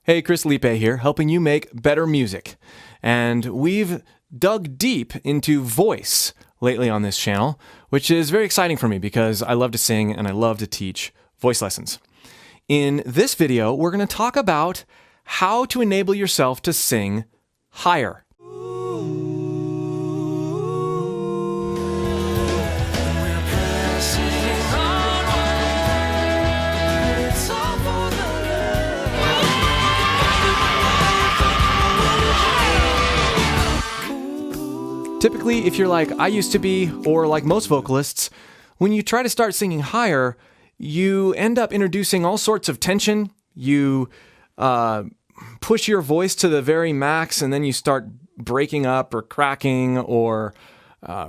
Hey, Chris Liepe here, helping you make better music. And we've dug deep into voice lately on this channel, which is very exciting for me because I love to sing and I love to teach voice lessons. In this video, we're going to talk about how to enable yourself to sing higher. Typically, if you're like I used to be, or like most vocalists, when you try to start singing higher, you end up introducing all sorts of tension. You push your voice to the very max, and then you start breaking up or cracking or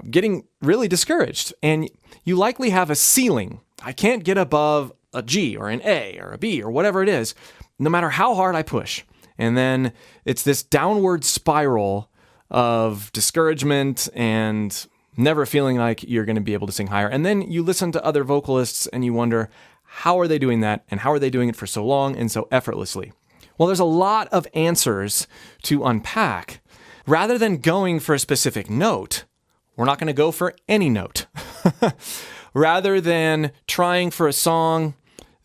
getting really discouraged. And you likely have a ceiling. I can't get above a G or an A or a B or whatever it is, no matter how hard I push. And then it's this downward spiral of discouragement and never feeling like you're going to be able to sing higher. And then you listen to other vocalists and you wonder, how are they doing that? And how are they doing it for so long and so effortlessly? Well, there's a lot of answers to unpack. Rather than going for a specific note, we're not going to go for any note. Rather than trying for a song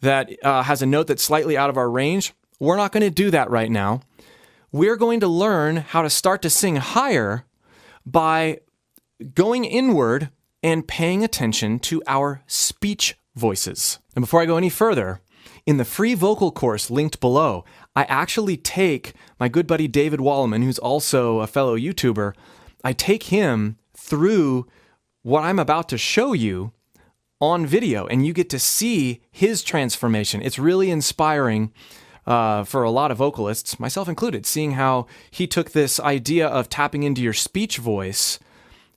that has a note that's slightly out of our range, we're not going to do that right now. We're going to learn how to start to sing higher by going inward and paying attention to our speech voices. And before I go any further, in the free vocal course linked below, I actually take my good buddy David Walliman, who's also a fellow YouTuber, I take him through what I'm about to show you on video, and you get to see his transformation. It's really inspiring for a lot of vocalists, myself included, seeing how he took this idea of tapping into your speech voice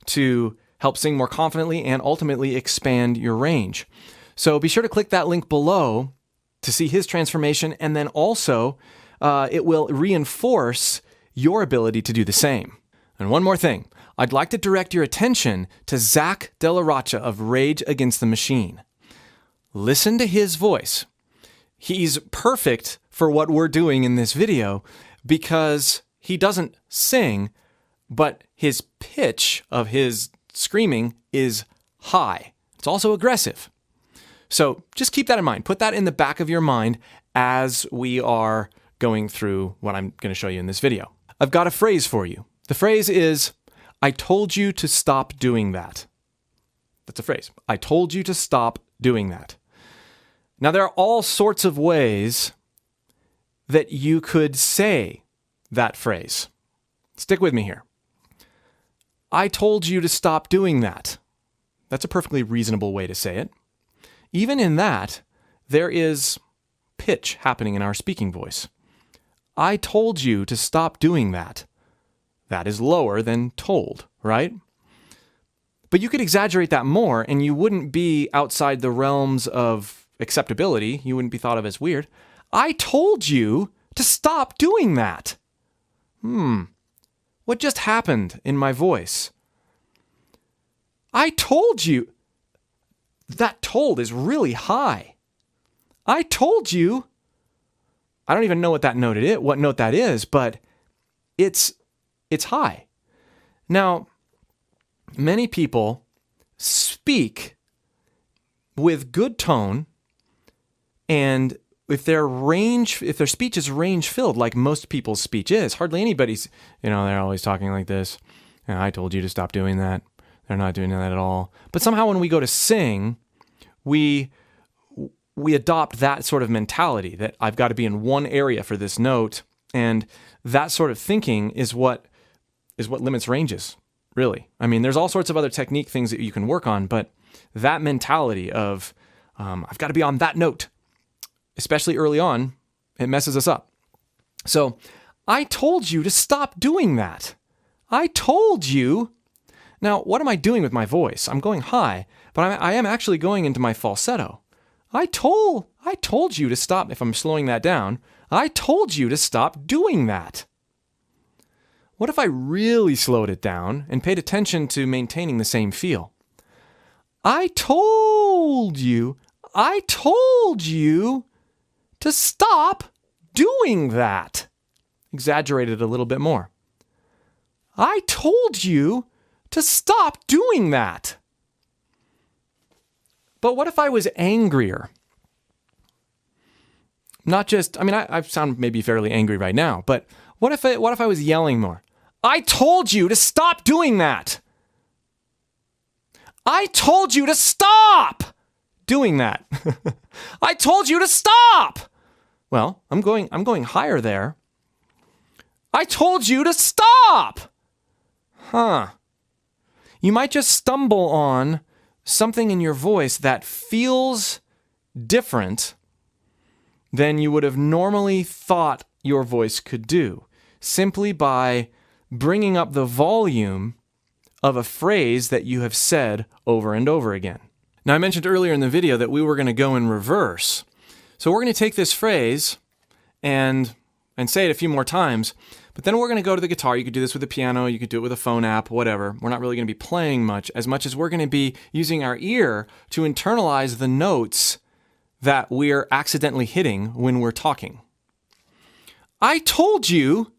to help sing more confidently and ultimately expand your range. So be sure to click that link below to see his transformation, and then also it will reinforce your ability to do the same. And one more thing, I'd like to direct your attention to Zach De La Rocha of Rage Against the Machine. Listen to his voice. He's perfect for what we're doing in this video because he doesn't sing, but his pitch of his screaming is high. It's also aggressive. So just keep that in mind. Put that in the back of your mind as we are going through what I'm going to show you in this video. I've got a phrase for you. The phrase is, I told you to stop doing that. That's a phrase. I told you to stop doing that. Now, there are all sorts of ways that you could say that phrase. Stick with me here. I told you to stop doing that. That's a perfectly reasonable way to say it. Even in that, there is pitch happening in our speaking voice. I told you to stop doing that. That is lower than told, right? But you could exaggerate that more and you wouldn't be outside the realms of acceptability. You wouldn't be thought of as weird. I told you to stop doing that. What just happened in my voice? I told you. That told is really high. I told you. I don't even know what note that is, but it's high. Now, many people speak with good tone, and if their speech is range filled, like most people's speech is, hardly anybody's, they're always talking like this. I told you to stop doing that. They're not doing that at all. But somehow when we go to sing, we adopt that sort of mentality that I've got to be in one area for this note. And that sort of thinking is what limits ranges, really. I mean, there's all sorts of other technique things that you can work on, but that mentality of I've got to be on that note, especially early on, it messes us up. So I told you to stop doing that. I told you. Now, what am I doing with my voice? I'm going high, but I am actually going into my falsetto. I told you to stop. If I'm slowing that down, I told you to stop doing that. What if I really slowed it down and paid attention to maintaining the same feel? I told you to stop doing that. Exaggerate it a little bit more. I told you to stop doing that. But what if I was angrier? Not just, I sound maybe fairly angry right now, but what if I was yelling more? I told you to stop doing that. I told you to stop doing that. I told you to stop. Well, I'm going higher there. I told you to stop. You might just stumble on something in your voice that feels different than you would have normally thought your voice could do, simply by bringing up the volume of a phrase that you have said over and over again. Now, I mentioned earlier in the video that we were going to go in reverse. So we're going to take this phrase and say it a few more times, but then we're going to go to the guitar. You could do this with a piano, you could do it with a phone app, whatever. We're not really going to be playing much as we're going to be using our ear to internalize the notes that we're accidentally hitting when we're talking. I told you.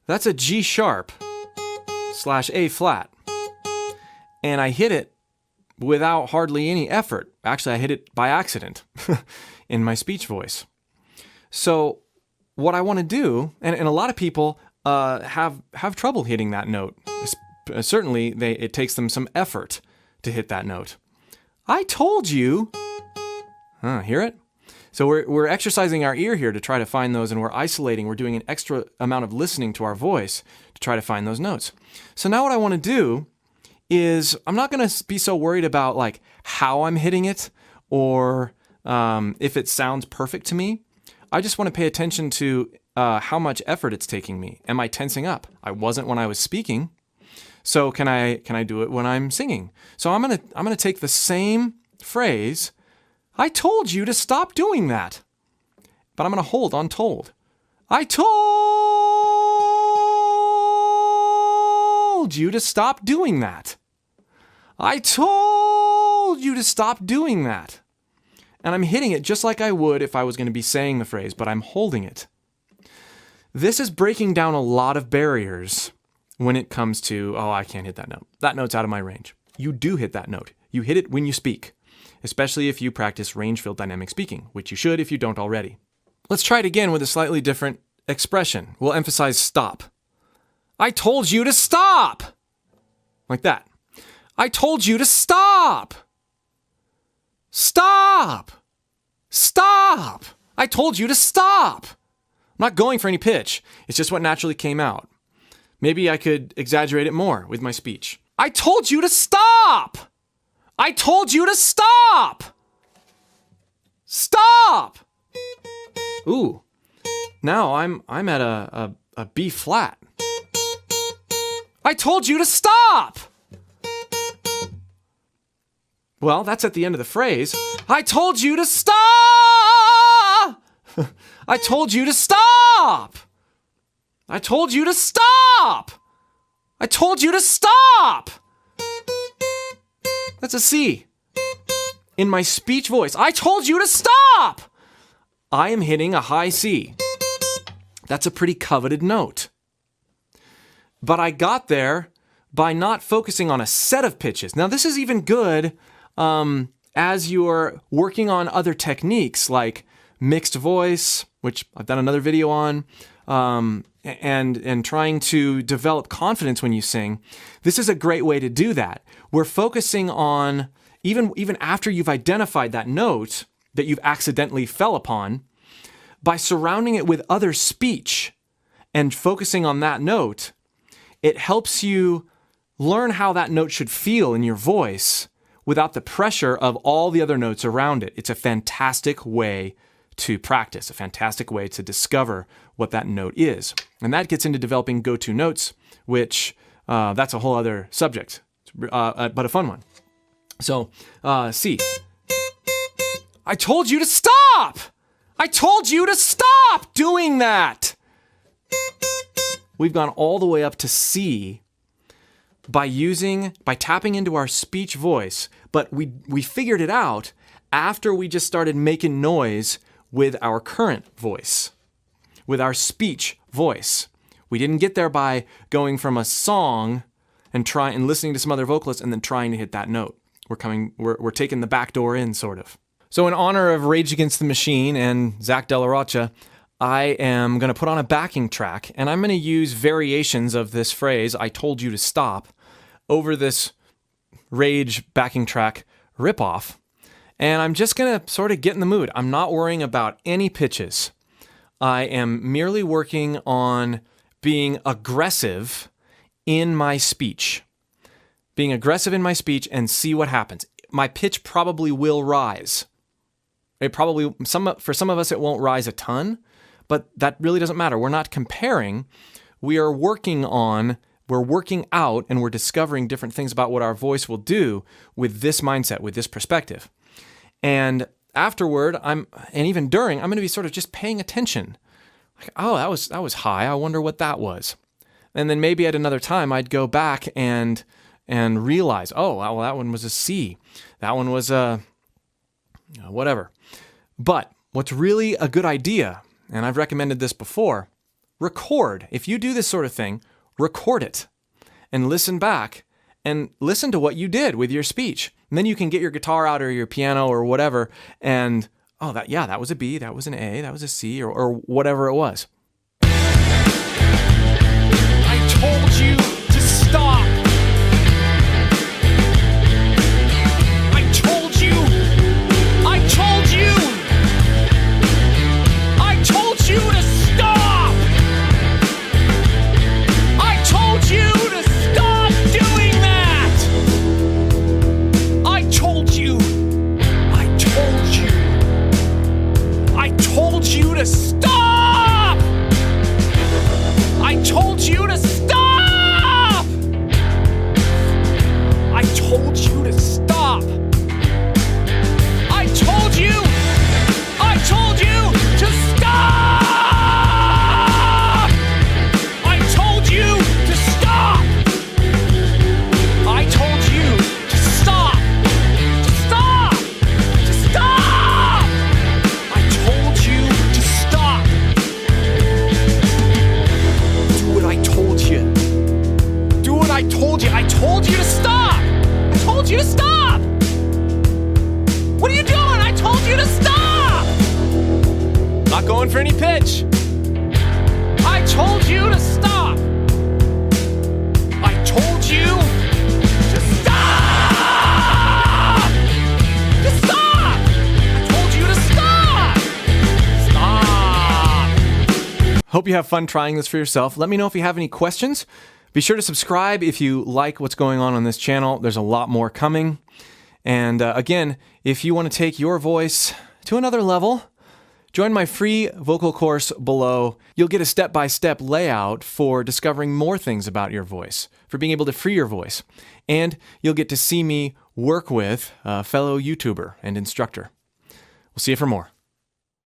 That's a G sharp / A flat. And I hit it without hardly any effort. Actually, I hit it by accident in my speech voice. So what I want to do, and a lot of people have trouble hitting that note. Certainly, it takes them some effort to hit that note. I told you. Hear it? So we're exercising our ear here to try to find those, and we're isolating. We're doing an extra amount of listening to our voice to try to find those notes. So now what I want to do is I'm not going to be so worried about like how I'm hitting it or if it sounds perfect to me. I just want to pay attention to how much effort it's taking me. Am I tensing up? I wasn't when I was speaking. So can I do it when I'm singing? So I'm gonna take the same phrase. I told you to stop doing that. But I'm gonna hold on told. I told you to stop doing that. I told you to stop doing that. And I'm hitting it just like I would if I was going to be saying the phrase, but I'm holding it. This is breaking down a lot of barriers when it comes to, I can't hit that note. That note's out of my range. You do hit that note. You hit it when you speak, especially if you practice range-filled dynamic speaking, which you should if you don't already. Let's try it again with a slightly different expression. We'll emphasize stop. I told you to stop! Like that. I told you to stop! Stop! Stop! I told you to stop! I'm not going for any pitch. It's just what naturally came out. Maybe I could exaggerate it more with my speech. I told you to stop! I told you to stop! Stop! Ooh. Now I'm at a B flat. I told you to stop! Well, that's at the end of the phrase. I told you to stop! I told you to stop! I told you to stop! I told you to stop! That's a C. In my speech voice, I told you to stop! I am hitting a high C. That's a pretty coveted note. But I got there by not focusing on a set of pitches. Now, this is even good as you're working on other techniques like mixed voice, which I've done another video on, and trying to develop confidence when you sing. This is a great way to do that. We're focusing on, even after you've identified that note that you've accidentally fell upon, by surrounding it with other speech and focusing on that note, it helps you learn how that note should feel in your voice without the pressure of all the other notes around it. It's a fantastic way to practice, a fantastic way to discover what that note is. And that gets into developing go-to notes, which that's a whole other subject, but a fun one. So, C. I told you to stop! I told you to stop doing that! We've gone all the way up to C by tapping into our speech voice, But we figured it out after we just started making noise with our current voice, with our speech voice. We didn't get there by going from a song and listening to some other vocalists and then trying to hit that note. We're taking the back door in, sort of. So in honor of Rage Against the Machine and Zach De La Rocha, I am going to put on a backing track, and I'm going to use variations of this phrase, "I told you to stop," over this Rage backing track ripoff. And I'm just going to sort of get in the mood. I'm not worrying about any pitches. I am merely working on being aggressive in my speech. Being aggressive in my speech and see what happens. My pitch probably will rise. For some of us, it won't rise a ton, but that really doesn't matter. We're not comparing. We're working out, and we're discovering different things about what our voice will do with this mindset, with this perspective. And afterward, and even during, I'm going to be sort of just paying attention. Like, oh, that was high. I wonder what that was. And then maybe at another time, I'd go back and realize, oh, well, that one was a C. That one was a whatever. But what's really a good idea, and I've recommended this before, record. If you do this sort of thing, record it and listen back and listen to what you did with your speech. And then you can get your guitar out or your piano or whatever and, oh, that was a B, that was an A, that was a C, or whatever it was. I told you to stop. I told you to stop. I told you to stop doing that. I told you to stop. I told you to stop. I told you to stop. I told you to stop. I told you to stop. I told you to stop. To stop. To stop. I told you to stop. Do what I told you. Do what I told you. I told you to stop. I told you to stop. What are you doing? I told you to stop. Not going for any pitch. I told you to stop. I told you to stop. To stop. I told you to stop. Stop. Hope you have fun trying this for yourself. Let me know if you have any questions. Be sure to subscribe if you like what's going on this channel. There's a lot more coming. And again, if you want to take your voice to another level, join my free vocal course below. You'll get a step-by-step layout for discovering more things about your voice, for being able to free your voice. And you'll get to see me work with a fellow YouTuber and instructor. We'll see you for more.